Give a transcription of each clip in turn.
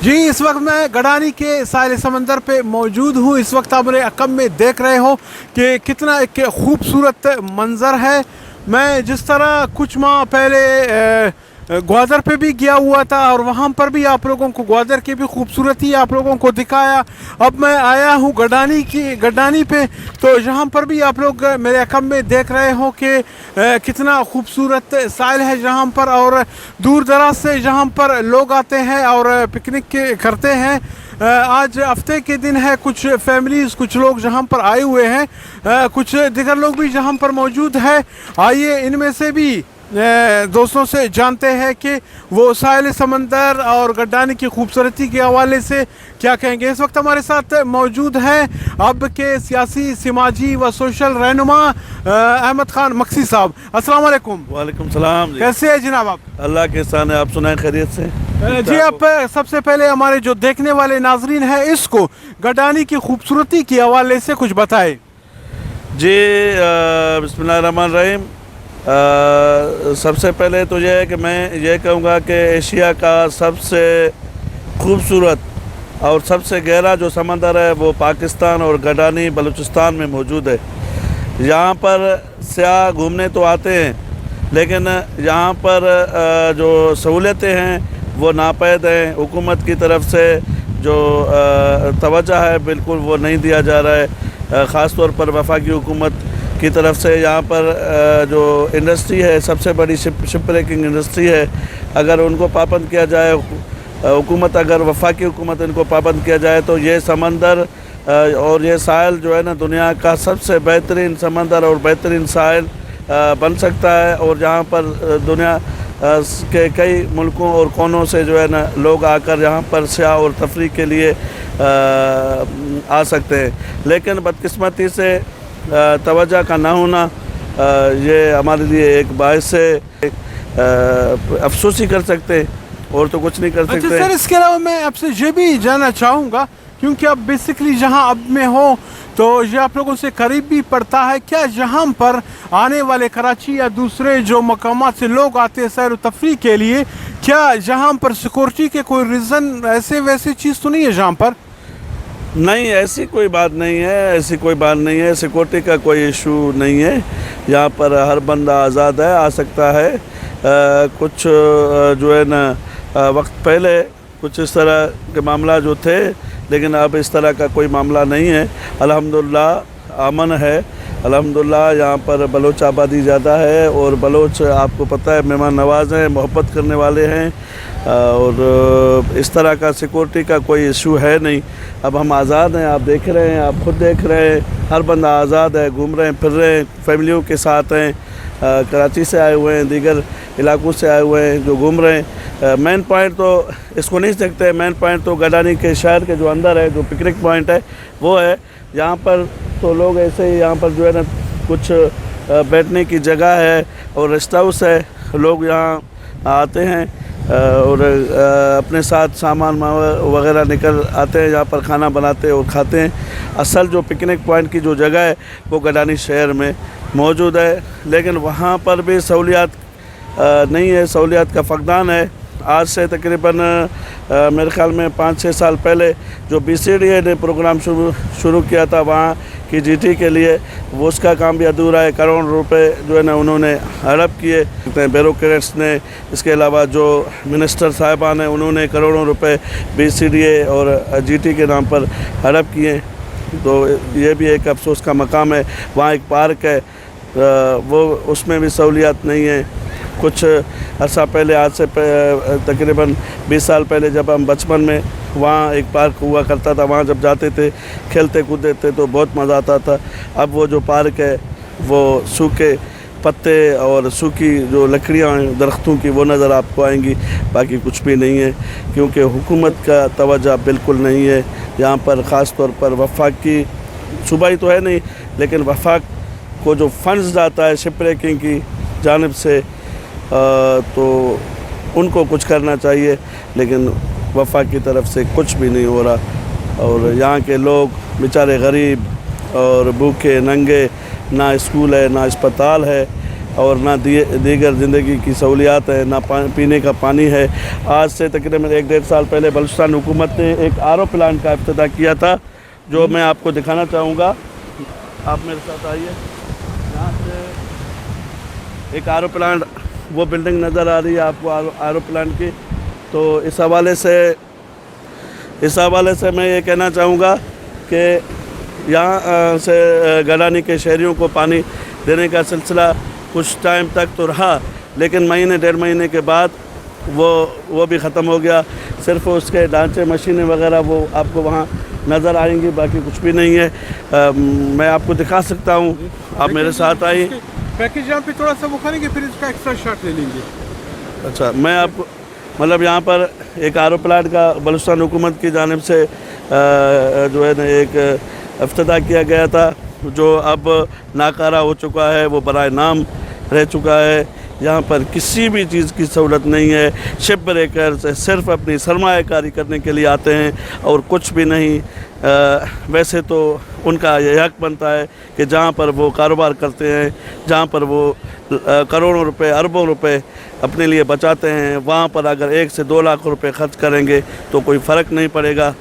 जी, इस वक्त मैं गडानी के साहिल समंदर पे मौजूद हूँ। इस वक्त आप मेरे अकब में देख रहे हो कि कितना एक खूबसूरत मंज़र है। मैं जिस तरह कुछ माह पहले ग्वादर पे भी गया हुआ था और वहाँ पर भी आप लोगों को ग्वादर की भी खूबसूरती आप लोगों को दिखाया। अब मैं आया हूँ गडानी पे, तो यहाँ पर भी आप लोग मेरे अकब में देख रहे हो कि कितना खूबसूरत साहिल है जहाँ पर, और दूर दराज से जहाँ पर लोग आते हैं और पिकनिक करते हैं। आज हफ्ते के दिन है, कुछ फैमिलीज़ कुछ लोग जहाँ पर आए हुए हैं, कुछ दिगर लोग भी जहाँ पर मौजूद है। आइए इनमें से भी दोस्तों से जानते हैं कि वो साहिल समंदर और गडानी की खूबसूरती के हवाले से क्या कहेंगे। इस वक्त हमारे साथ मौजूद हैं अब के सियासी, समाजी व सोशल रहनुमा अहमद खान मक्सी साहब। अस्सलाम वालेकुम। वालेकुम सलाम। कैसे हैं जनाब आप? अल्लाह के एहसान है, आप सुनाएं खैरियत से? जी, आप सबसे पहले हमारे जो देखने वाले नाजरीन हैं इसको गडानी की खूबसूरती के हवाले से कुछ बताएं। जी, बिस्मिल्लाहिर्रहमानिर्रहीम। सबसे पहले तो यह है कि मैं ये कहूँगा कि एशिया का सबसे खूबसूरत और सबसे गहरा जो समंदर है वो पाकिस्तान और गडानी बलूचिस्तान में मौजूद है। यहाँ पर सयाह घूमने तो आते हैं, लेकिन यहाँ पर जो सहूलियतें हैं वो नापैद हैं। हुकूमत की तरफ से जो तवज्जो है बिल्कुल वो नहीं दिया जा रहा है। ख़ास तौर पर वफाकी हुकूमत की तरफ से यहाँ पर जो इंडस्ट्री है, सबसे बड़ी शिप ब्रेकिंग इंडस्ट्री है, अगर उनको पाबंद किया जाए, हुकूमत अगर वफाकी हुकूमत इनको पाबंद किया जाए तो ये समंदर और ये साहिल जो है ना दुनिया का सबसे बेहतरीन समंदर और बेहतरीन साहिल बन सकता है। और जहाँ पर दुनिया के कई मुल्कों और कोनों से जो है ना लोग आकर यहाँ पर सयाह और तफरीह के लिए आ सकते हैं। लेकिन बदकिस्मती से तवज्जो का ना होना ये हमारे लिए एक बायस से अफसोस ही कर सकते हैं, और तो कुछ नहीं कर सकते। अच्छा सर, इसके अलावा मैं आपसे ये भी जानना चाहूँगा, क्योंकि आप बेसिकली जहाँ अब में हो तो ये आप लोगों से करीब भी पड़ता है, क्या यहाँ पर आने वाले कराची या दूसरे जो मकामात से लोग आते हैं सैर व तफरीह के लिए, क्या यहाँ पर सिक्योरिटी के कोई रीज़न ऐसे वैसे चीज़ तो नहीं है यहाँ पर? नहीं, ऐसी कोई बात नहीं है, ऐसी कोई बात नहीं है। सिक्योरिटी का कोई इशू नहीं है। यहाँ पर हर बंदा आज़ाद है, आ सकता है। कुछ जो है ना वक्त पहले कुछ इस तरह के मामला जो थे, लेकिन अब इस तरह का कोई मामला नहीं है। अल्हम्दुलिल्लाह अमन है। अल्हम्दुलिल्लाह यहाँ पर बलोच आबादी ज़्यादा है, और बलोच आपको पता है मेहमान नवाज हैं, मोहब्बत करने वाले हैं, और इस तरह का सिक्योरिटी का कोई इशू है नहीं। अब हम आज़ाद हैं, आप देख रहे हैं, आप खुद देख रहे हैं, हर बंदा आज़ाद है, घूम रहे हैं, फिर रहे हैं, फैमिलियों के साथ हैं, कराची से आए हुए हैं, दीगर इलाकों से आए हुए हैं जो घूम रहे हैं। मेन पॉइंट तो इसको नहीं सकते, मेन पॉइंट तो गडानी के शहर के जो अंदर है, जो पिकनिक पॉइंट है वो है। यहाँ पर तो लोग ऐसे ही, यहाँ पर जो है ना कुछ बैठने की जगह है और रेस्ट हाउस है, लोग यहाँ आते हैं और अपने साथ सामान वगैरह निकल आते हैं, यहाँ पर खाना बनाते हैं और खाते हैं। असल जो पिकनिक पॉइंट की जो जगह है वो गडानी शहर में मौजूद है, लेकिन वहाँ पर भी सहूलियात नहीं है, सहूलियात का फकदान है। आज से तकरीबन मेरे ख्याल में 5-6 साल पहले जो BCDA ने प्रोग्राम शुरू किया था वहाँ की GT के लिए, वो उसका काम भी अधूरा है। करोड़ रुपए जो है ना उन्होंने हड़प किए ब्यूरोक्रेट्स ने। इसके अलावा जो मिनिस्टर साहिबान हैं उन्होंने करोड़ों रुपए BCDA और GT के नाम पर हड़प किए। तो ये भी एक अफसोस का मकाम है। वहाँ एक पार्क है, वो उसमें भी सहूलियात नहीं है। कुछ अर्सा पहले, आज से तकरीबन 20 साल पहले जब हम बचपन में वहाँ एक पार्क हुआ करता था, वहाँ जब जाते थे खेलते कूदते थे तो बहुत मज़ा आता था। अब वो जो पार्क है वो सूखे पत्ते और सूखी जो लकड़ियाँ हैं दरख्तों की वो नज़र आपको आएंगी, बाकी कुछ भी नहीं है, क्योंकि हुकूमत का तवज्जो बिल्कुल नहीं है यहाँ पर। ख़ास तौर पर वफाक की सूबाई तो है नहीं, लेकिन वफाक को जो फंड्स जाता है शिप ब्रेकिंग की जानिब से, तो उनको कुछ करना चाहिए, लेकिन वफाक की तरफ से कुछ भी नहीं हो रहा। और यहाँ के लोग बेचारे गरीब और भूखे नंगे, ना स्कूल है ना अस्पताल है, اور نہ دیگر زندگی کی سہولیات ہے، نہ پینے کا پانی ہے۔ آج سے تقریباً 1-1.5 سال پہلے بلوچستان حکومت نے ایک RO پلانٹ کا افتتاح کیا تھا، جو میں آپ کو دکھانا چاہوں گا۔ آپ میرے ساتھ آئیے۔ یہاں سے ایک RO پلانٹ، وہ بلڈنگ نظر آ رہی ہے آپ کو RO پلانٹ کی۔ تو اس حوالے سے میں یہ کہنا چاہوں گا کہ یہاں سے گڈانی کے شہریوں کو پانی دینے کا سلسلہ کچھ ٹائم تک تو رہا، لیکن مہینے 1.5 مہینے کے بعد وہ بھی ختم ہو گیا۔ صرف اس کے ڈھانچے، مشینیں وغیرہ وہ آپ کو وہاں نظر آئیں گی، باقی کچھ بھی نہیں ہے۔ میں آپ کو دکھا سکتا ہوں، آپ میرے ساتھ آئیے۔ پیکیج یہاں پہ تھوڑا سا وہ کریں گے، پھر اس کا ایکسٹرا شاٹ لے لیں گے۔ اچھا، میں آپ کو مطلب یہاں پر ایک RO پلانٹ کا بلوچستان حکومت کی جانب سے جو ہے نا ایک افتتاح کیا گیا تھا، جو اب ناکارہ ہو چکا ہے، وہ برائے نام رہ چکا ہے۔ یہاں پر کسی بھی چیز کی سہولت نہیں ہے۔ شپ بریکرز صرف اپنی سرمایہ کاری کرنے کے لیے آتے ہیں اور کچھ بھی نہیں۔ ویسے تو ان کا یہ حق بنتا ہے کہ جہاں پر وہ کاروبار کرتے ہیں، جہاں پر وہ کروڑوں روپے، اربوں روپے اپنے لیے بچاتے ہیں، وہاں پر اگر 1 سے 2 لاکھ روپے خرچ کریں گے تو کوئی فرق نہیں پڑے گا۔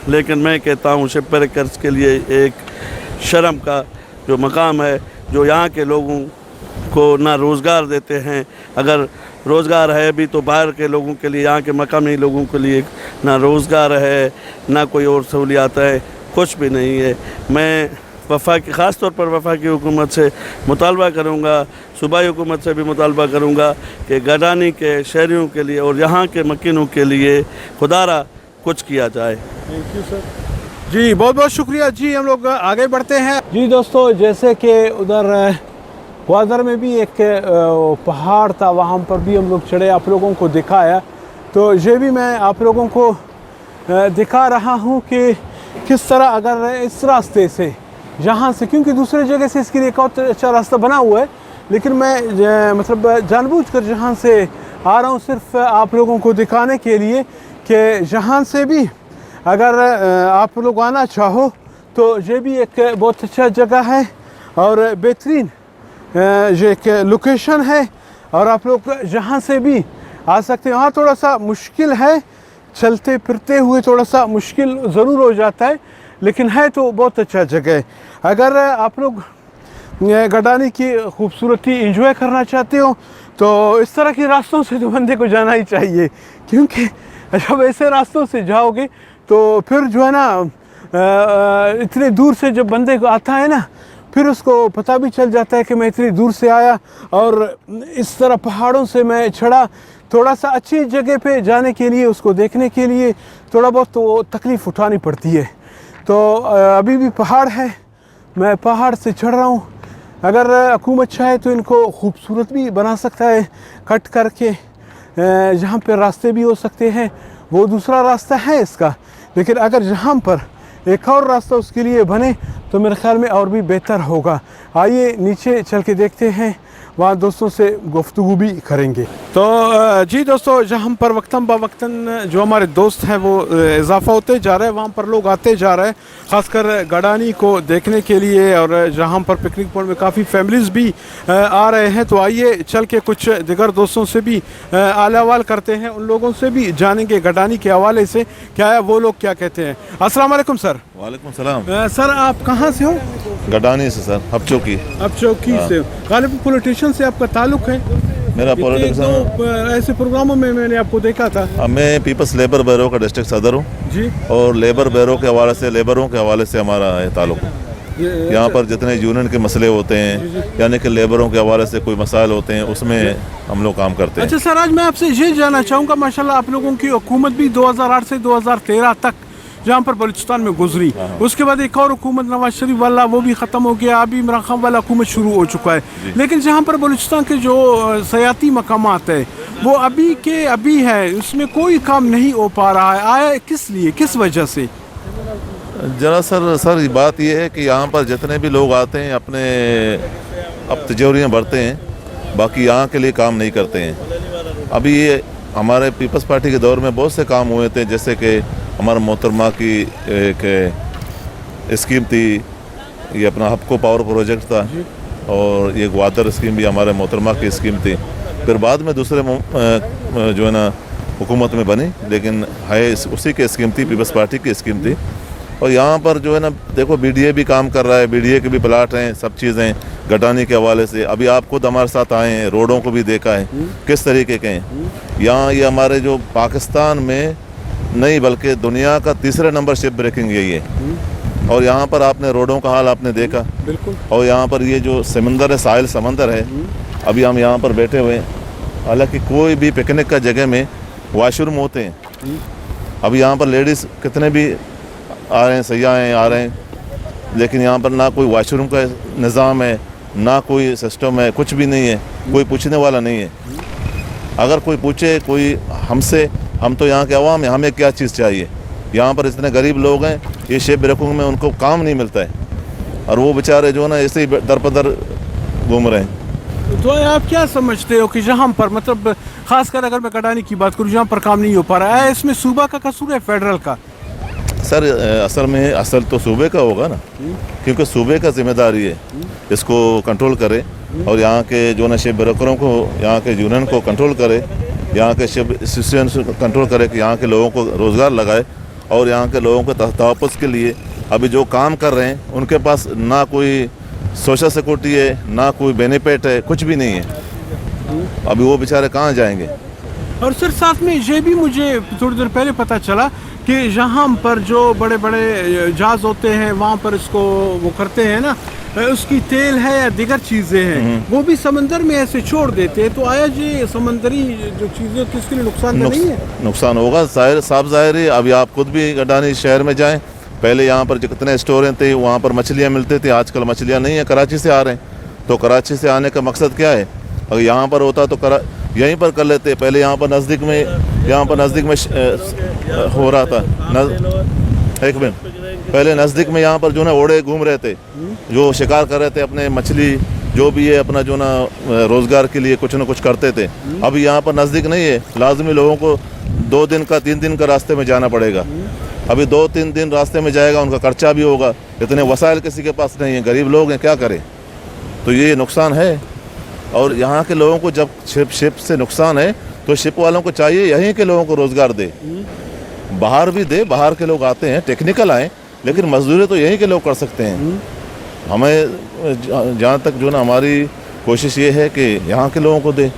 لیکن میں کہتا ہوں شپ بریکرز کے لیے ایک شرم کا جو مقام ہے، جو یہاں کے لوگوں کو نہ روزگار دیتے ہیں۔ اگر روزگار ہے بھی تو باہر کے لوگوں کے لیے، یہاں کے مقامی لوگوں کے لیے نہ روزگار ہے، نہ کوئی اور سہولیات ہے، کچھ بھی نہیں ہے۔ میں خاص طور پر وفاقی حکومت سے مطالبہ کروں گا، صوبائی حکومت سے بھی مطالبہ کروں گا کہ گڈانی کے شہریوں کے لیے اور یہاں کے مکینوں کے لیے خدارہ کچھ کیا جائے۔ Thank you sir. جی بہت بہت شکریہ۔ جی ہم لوگ آگے بڑھتے ہیں۔ جی دوستو، جیسے کہ ادھر گوادر میں بھی ایک پہاڑ تھا، وہاں پر بھی ہم لوگ چڑھے، آپ لوگوں کو دکھایا۔ تو یہ بھی میں آپ لوگوں کو دکھا رہا ہوں کہ کس طرح اگر اس راستے سے جہاں سے، کیونکہ دوسرے جگہ سے اس کے لیے ایک اور اچھا راستہ بنا ہوا ہے، لیکن میں مطلب جان بوجھ کر جہاں سے آ رہا ہوں صرف آپ لوگوں کو دکھانے کے لیے کہ جہاں سے بھی اگر آپ لوگ آنا چاہو تو یہ بھی ایک بہت اچھا جگہ ہے اور بہترین یہ ایک لوکیشن ہے، اور آپ لوگ جہاں سے بھی آ سکتے ہیں۔ وہاں تھوڑا سا مشکل ہے، چلتے پھرتے ہوئے تھوڑا سا مشکل ضرور ہو جاتا ہے، لیکن ہے تو بہت اچھا جگہ ہے۔ اگر آپ لوگ گڈانی کی خوبصورتی انجوائے کرنا چاہتے ہو تو اس طرح کے راستوں سے تو بندے کو جانا ہی چاہیے، کیونکہ جب ایسے راستوں سے جاؤ گے تو پھر جو ہے نا اتنے دور سے جب بندے کو آتا ہے نا، پھر اس کو پتہ بھی چل جاتا ہے کہ میں اتنی دور سے آیا اور اس طرح پہاڑوں سے میں چڑھا۔ تھوڑا سا اچھی جگہ پہ جانے کے لیے، اس کو دیکھنے کے لیے تھوڑا بہت تو تکلیف اٹھانی پڑتی ہے۔ تو ابھی بھی پہاڑ ہے، میں پہاڑ سے چڑھ رہا ہوں۔ اگر حکومت چاہے تو ان کو خوبصورت بھی بنا سکتا ہے، کٹ کر کے جہاں پہ راستے بھی ہو سکتے ہیں، وہ دوسرا راستہ ہے اس کا، لیکن اگر جہاں پر ایک اور راستہ اس کے لیے بنے تو میرے خیال میں اور بھی بہتر ہوگا۔ آئیے نیچے چل کے دیکھتے ہیں، وہاں دوستوں سے گفتگو بھی کریں گے۔ تو جی دوستو، جہاں پر وقتاً بوقتاً جو ہمارے دوست ہیں وہ اضافہ ہوتے جا رہے ہیں، وہاں پر لوگ آتے جا رہے ہیں، خاص کر گڈانی کو دیکھنے کے لیے، اور جہاں پر پکنک پوائنٹ میں کافی فیملیز بھی آ رہے ہیں۔ تو آئیے چل کے کچھ دیگر دوستوں سے بھی حال احوال کرتے ہیں، ان لوگوں سے بھی جانیں گے گڈانی کے حوالے سے کیا ہے، وہ لوگ کیا کہتے ہیں۔ السلام علیکم سر۔ وعلیکم السلام۔ سر آپ کہاں سے ہو؟ گڈانی سے سر، اب چوکی۔ اب چوکی سے۔ غالب پولیٹیشین سے آپ کا تعلق ہے؟ میرا پولیٹکس ایسے پروگراموں میں میں نے آپ کو دیکھا تھا۔ میں پیپلز لیبر بیورو کا ڈسٹرکٹ صدر ہوں جی، اور لیبر بیورو کے حوالے سے، لیبروں کے حوالے سے ہمارا تعلق ہے۔ یہاں پر جتنے یونین کے مسئلے ہوتے ہیں، یعنی کہ لیبروں کے حوالے سے کوئی مسائل ہوتے ہیں، اس میں ہم لوگ کام کرتے ہیں۔ اچھا سر، آج میں آپ سے یہ جاننا چاہوں گا، ماشاءاللہ آپ لوگوں کی حکومت بھی 2008 سے 2013 تک جہاں پر بلوچستان میں گزری، اس کے بعد ایک اور حکومت نواز شریف والا وہ بھی ختم ہو گیا، ابھی عمران خان والا حکومت شروع ہو چکا ہے، لیکن جہاں پر بلوچستان کے جو سیاحتی مقامات ہیں وہ ابھی کے ابھی ہے، اس میں کوئی کام نہیں ہو پا رہا ہے۔ آیا کس لیے، کس وجہ سے؟ ذرا سر یہ بات یہ ہے کہ یہاں پر جتنے بھی لوگ آتے ہیں اپنے اب تجوریاں بھرتے ہیں، باقی یہاں کے لیے کام نہیں کرتے ہیں۔ ابھی یہ ہمارے پیپلز پارٹی کے دور میں بہت سے کام ہوئے تھے، جیسے کہ ہمارا محترمہ کی ایک اسکیم تھی، یہ اپنا ہپکو پاور پروجیکٹ تھا، اور یہ ग्वादर स्कीम भी हमारे मोहतरमा की स्कीम थी, फिर बाद में दूसरे जो है ना हुकूमत में बनी, लेकिन है उसी की स्कीम थी, पीपल्स पार्टी की स्कीम थी। और यहाँ पर जो है ना देखो बीडीए भी काम कर रहा है, बीडीए के भी प्लाट हैं, सब चीज़ें गडानी के हवाले से। अभी आप खुद हमारे साथ आए हैं, रोडों को भी देखा है किस तरीके के हैं यहाँ। ये हमारे जो पाकिस्तान में नहीं बल्कि दुनिया का तीसरे नंबर शिप ब्रेकिंग यही है। और यहाँ पर आपने रोडों का हाल आपने देखा बिल्कुल। और यहाँ पर ये जो समंदर है, साहिल समंदर है, अभी हम यहाँ पर बैठे हुए हैं। हालांकि कोई भी पिकनिक का जगह में वाशरूम होते हैं, अभी यहाँ पर लेडीज़ कितने भी आ रहे हैं, सयाहें आ रहे हैं, लेकिन यहाँ पर ना कोई वाशरूम का निज़ाम है, ना कोई सिस्टम है, कुछ भी नहीं है, कोई पूछने वाला नहीं है। अगर कोई पूछे कोई हमसे, हम तो यहाँ के अवाम हैं, हमें क्या चीज़ चाहिए। यहाँ पर इतने गरीब लोग हैं, ये शिप ब्रेकिंग में उनको काम नहीं मिलता है और वो बेचारे जो है ना ऐसे ही दर पदर घूम रहे हैं। तो आप क्या समझते हो कि जहाँ पर मतलब खासकर अगर मैं गडानी की बात करूँ, जहाँ पर काम नहीं हो पा रहा है, इसमें सूबा का कसूर है फेडरल का? सर असल तो सूबे का होगा ना, क्योंकि सूबे का जिम्मेदारी है इसको कंट्रोल करे और यहाँ के जो ना शिप ब्रोकरों को, यहाँ के यूनियन को कंट्रोल करे, यहाँ के शिप एसोसिएशन को कंट्रोल करे कि यहाँ के लोगों को रोज़गार लगाए और यहाँ के लोगों के तहफ़्फ़ुज़ के लिए अभी जो काम कर रहे हैं उनके पास ना कोई सोशल सिक्योरिटी है, ना कोई बेनिफिट है, कुछ भी नहीं है। अभी वो बेचारे कहाँ जाएंगे। और सर साथ में ये भी मुझे थोड़ी देर पहले पता चला कि यहाँ पर जो बड़े बड़े जहाज होते हैं वहाँ पर इसको वो करते हैं ना, उसकी तेल है या दीगर चीज़ें हैं वो भी समंदर में ऐसे छोड़ देते हैं। तो आया ये समंदरी जो चीज़ें तो इसके लिए नुकसान तो नहीं है? नुकसान होगा, साफ ज़ाहिर है। अभी आप खुद भी गडानी शहर में जाएं, पहले यहाँ पर जितने स्टोर थे वहाँ पर मछलियाँ मिलते थे, आजकल मछलियाँ नहीं है, कराची से आ रहे हैं। तो कराची से आने का मकसद क्या है? अगर यहाँ पर होता तो यहीं पर कर लेते। पहले यहाँ पर नज़दीक में हो रहा था, एक मिनट, पहले नज़दीक में यहाँ पर जो ना ओड़े घूम रहे थे, जो शिकार कर रहे थे, अपने मछली जो भी है अपना जो ना रोज़गार के लिए कुछ ना कुछ करते थे। अभी यहाँ पर नज़दीक नहीं है, लाजमी लोगों को 2 दिन का 3 दिन का रास्ते में जाना पड़ेगा। अभी 2-3 दिन रास्ते में जाएगा, उनका खर्चा भी होगा, इतने वसाइल किसी के पास नहीं है, गरीब लोग हैं, क्या करें। तो ये नुकसान है। और यहाँ के लोगों को जब शिप से नुकसान है तो शिप वालों को चाहिए यहीं के लोगों को रोज़गार दे, बाहर भी दे। बाहर के लोग आते हैं, टेक्निकल आए, लेकिन मजदूरी तो यहीं के लोग कर सकते हैं। हमें जहाँ तक जो ना हमारी कोशिश ये है कि यहाँ के लोगों को दे।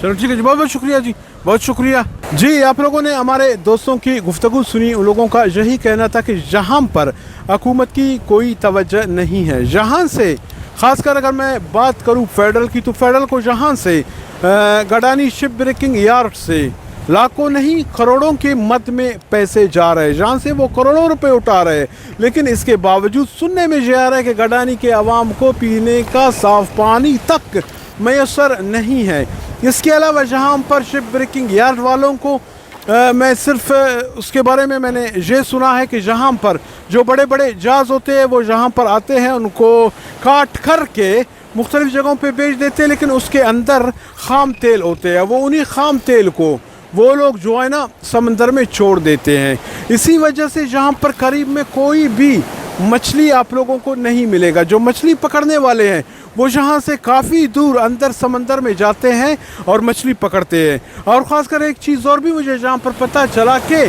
चलो ठीक है जी, बहुत बहुत शुक्रिया जी, बहुत शुक्रिया जी। आप लोगों ने हमारे दोस्तों की गुफ्तगू सुनी। उन लोगों का यही कहना था कि जहाँ पर हुकूमत की कोई तवज्जो नहीं है, यहाँ से ख़ासकर अगर मैं बात करूँ फेडरल की, तो फेडरल को यहाँ से गडानी शिप ब्रेकिंग यार्ड से लाखों नहीं करोड़ों के मद में पैसे जा रहे हैं, जहाँ से वो करोड़ों रुपए उठा रहे हैं। लेकिन इसके बावजूद सुनने में ये आ रहा है कि गडानी के अवाम को पीने का साफ़ पानी तक मैसर नहीं है। इसके अलावा जहाँ पर शिप ब्रेकिंग यार्ड वालों को मैं सिर्फ उसके बारे में मैंने ये सुना है कि जहाँ पर जो बड़े बड़े जहाज़ होते हैं वो जहाँ पर आते हैं उनको काट कर के मुख्तलिफ़ जगहों पे बेच देते हैं, लेकिन उसके अंदर ख़ाम तेल होते हैं। वो उन्हीं ख़ाम तेल को वो लोग जो है ना समंदर में छोड़ देते हैं। इसी वजह से जहाँ पर करीब में कोई भी मछली आप लोगों को नहीं मिलेगा। जो मछली पकड़ने वाले हैं वो जहाँ से काफ़ी दूर अंदर समंदर में जाते हैं और मछली पकड़ते हैं। और ख़ासकर एक चीज़ और भी मुझे जहाँ पर पता चला कि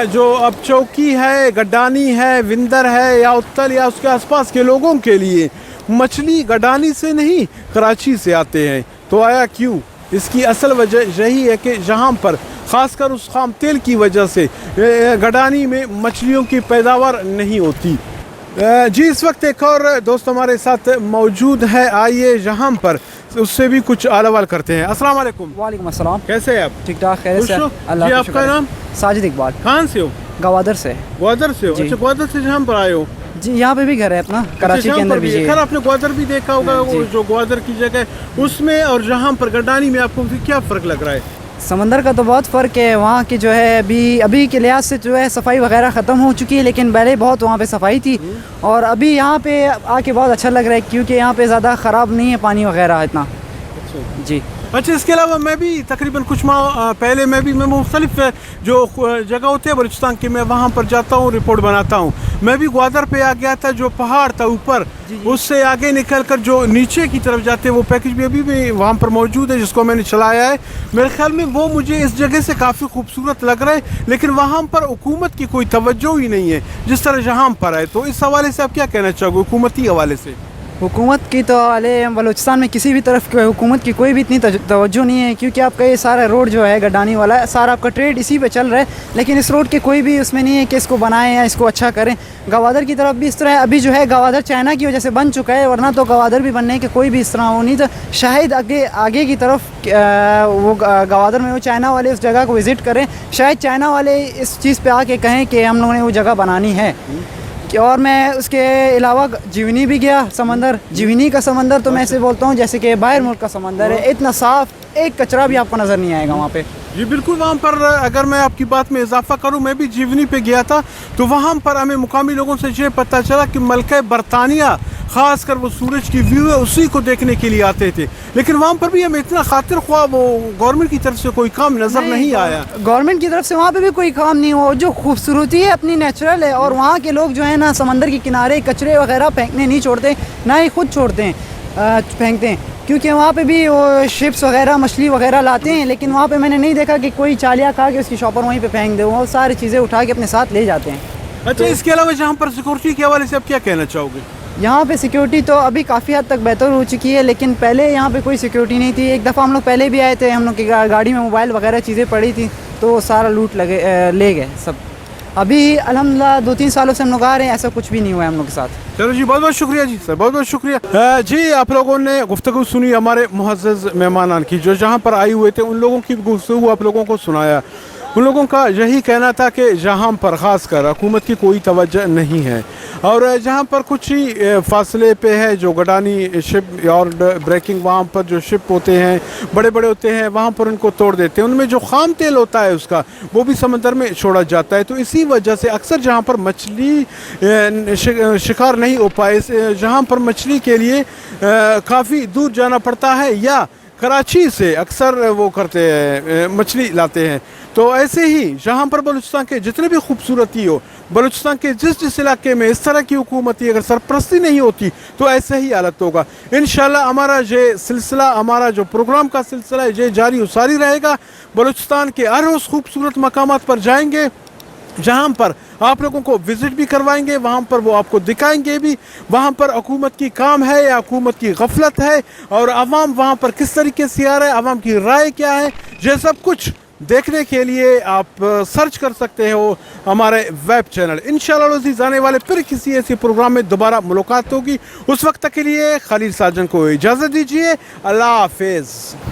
जो अब चौकी है, गडानी है, विंदर है या उत्तल या उसके आसपास के लोगों के लिए मछली गडानी से नहीं कराची से आते हैं। तो आया क्यों? इसकी असल वजह यही है कि जहाँ पर ख़ासकर उस खाम तेल की वजह से गडानी में मछलियों की पैदावार नहीं होती। जी इस वक्त एक और दोस्त हमारे साथ मौजूद है, आइए यहाँ पर उससे भी कुछ आलवाल करते हैं। अस्सलाम वालेकुम। वालेकुम अस्सलाम। कैसे हैं आप? ठीक ठाक, खैर से। अल्लाह जी, आपका नाम? साजिद इकबाल। कहाँ से हो? ग्वादर से। ग्वादर से हो? अच्छा, ग्वादर से जहाँ पर आए हो? जी यहाँ पे भी घर है अपना, कराची के अंदर भी है। खैर आपने ग्वादर भी देखा होगा, वो जो ग्वादर की जगह उसमें और जहाँ पर गडानी में आपको क्या फ़र्क लग रहा है? समंदर का तो बहुत फ़र्क है। वहाँ की जो है अभी के लिहाज से जो है सफाई वगैरह ख़त्म हो चुकी है, लेकिन पहले बहुत वहाँ पे सफाई थी। और अभी यहाँ पे आके बहुत अच्छा लग रहा है क्योंकि यहाँ पे ज़्यादा ख़राब नहीं है पानी वगैरह इतना। जी अच्छा, इसके अलावा मैं भी तकरीबन कुछ माह पहले मैं मुख्तलिफ जो जगह होते हैं बलूचिस्तान की, मैं वहाँ पर जाता हूँ, रिपोर्ट बनाता हूँ। मैं भी ग्वादर पे आ गया था, जो पहाड़ था ऊपर, उससे आगे निकल कर जो नीचे की तरफ जाते हैं वो पैकेज भी अभी भी वहाँ पर मौजूद है, जिसको मैंने चलाया है। मेरे ख्याल में वो मुझे इस जगह से काफ़ी खूबसूरत लग रहा है, लेकिन वहाँ पर हुकूमत की कोई तवज्जो ही नहीं है जिस तरह जहाँ पर है। तो इस हवाले से आप क्या कहना चाहोगे हुकूमती हवाले से? हुकूमत की तो वाले बलूचिस्तान में किसी भी तरफ की हुकूमत की कोई भी इतनी तवज्जो नहीं है, क्योंकि आपका ये सारा रोड जो है गडानी वाला है, सारा आपका ट्रेड इसी पे चल रहा है, लेकिन इस रोड के कोई भी उसमें नहीं है कि इसको बनाएं या इसको अच्छा करें। गवादर की तरफ भी इस तरह है, अभी जो है गवादर चाइना की वजह से बन चुका है, वरना तो गवादर भी बनने के कोई भी इस तरह वो नहीं था। शायद आगे की तरफ वो गवादर में वो चाइना वाले उस जगह को विज़िट करें, शायद चाइना वाले इस चीज़ पे आके कहें कि हम लोगों ने वो जगह बनानी है। और मैं उसके अलावा जीवनी भी गया, समंदर, जीवनी का समंदर तो मैं ऐसे बोलता हूँ जैसे कि बाहर मुल्क का समंदर है, इतना साफ़, एक कचरा भी आपको नज़र नहीं आएगा वहाँ पे। जी बिल्कुल। वहाँ पर अगर मैं आपकी बात में इजाफा करूँ, मैं भी जीवनी पे गया था, तो वहाँ पर हमें मुकामी लोगों से ये पता चला कि मलका बरतानिया ख़ास कर वो सूरज की व्यू है उसी को देखने के लिए आते थे, लेकिन वहाँ पर भी हमें इतना खातिर ख्वाह वो गवर्नमेंट की तरफ से कोई काम नज़र नहीं आया। गवर्नमेंट की तरफ से वहाँ पे भी कोई काम नहीं हो, जो खूबसूरती है अपनी नेचुरल है, और वहाँ के लोग जो है ना समंदर के किनारे कचरे वगैरह फेंकने नहीं छोड़ते, ना ही खुद छोड़ते हैं फेंकते हैं, क्योंकि वहाँ पे भी वो शिप्स वगैरह मछली वगैरह लाते हैं, लेकिन वहाँ पे मैंने नहीं देखा कि कोई चालिया खा के उसकी शॉपर वहीं पे फेंक दे, वो सारी चीज़ें उठा के अपने साथ ले जाते हैं। अच्छा, इसके अलावा जहाँ पर सिक्योरिटी के हवाले से आप क्या कहना चाहोगे? यहाँ पे सिक्योरिटी तो अभी काफ़ी हद तक बेहतर हो चुकी है, लेकिन पहले यहाँ पे कोई सिक्योरिटी नहीं थी। एक दफ़ा हम लोग पहले भी आए थे, हम लोग की गाड़ी में मोबाइल वगैरह चीज़ें पड़ी थी, तो सारा लूट ले गए सब। अभी अल्हम्दुलिल्लाह 2-3 सालों से हम लोग आ रहे हैं, ऐसा कुछ भी नहीं हुआ है हम लोग के साथ। चलो जी, बहुत बहुत शुक्रिया जी सर, बहुत बहुत शुक्रिया जी। आप लोगों ने गुफ्तगू सुनी हमारे मुअज़्ज़ज़ मेहमानान की, जो जहाँ पर आए हुए थे उन लोगों की गुफ्तगू आप लोगों को सुनाया। उन लोगों का यही कहना था कि जहाँ पर ख़ास कर हुकूमत की कोई तवज्जो नहीं है, और जहाँ पर कुछ ही फासले पे है जो गडानी शिप और ब्रेकिंग, वहाँ पर जो शिप होते हैं बड़े बड़े होते हैं, वहाँ पर उनको तोड़ देते हैं, उनमें जो ख़ाम तेल होता है उसका वो भी समंदर में छोड़ा जाता है। तो इसी वजह से अक्सर जहाँ पर मछली शिकार नहीं हो पाए, जहाँ पर मछली के लिए काफ़ी दूर जाना पड़ता है, या कराची से अक्सर वो करते हैं मछली लाते हैं। तो ऐसे ही जहाँ पर बलूचिस्तान के जितने भी खूबसूरती हो, बलूचिस्तान के जिस इलाके में इस तरह की हुकूमती अगर सरपरस्ती नहीं होती तो ऐसे ही हालत होगा। इंशाल्लाह हमारा ये सिलसिला, हमारा जो प्रोग्राम का सिलसिला है ये जारी और सारी रहेगा। बलूचिस्तान के हर उस खूबसूरत मकामात पर जाएंगे जहाँ पर आप लोगों को विज़िट भी करवाएंगे, वहाँ पर वो आपको दिखाएंगे भी वहाँ पर हुकूमत की काम है या हुकूमत की गफलत है, और अवाम वहाँ पर किस तरीके से आ रहा है, अवाम की राय क्या है, ये सब कुछ देखने के लिए आप सर्च कर सकते हो हमारे वेब चैनल। इंशाअल्लाह अज़ीज़ आने वाले फिर किसी ऐसे प्रोग्राम में दोबारा मुलाकात होगी। उस वक्त तक के लिए खलील साजन को इजाज़त दीजिए। अल्लाह हाफिज़।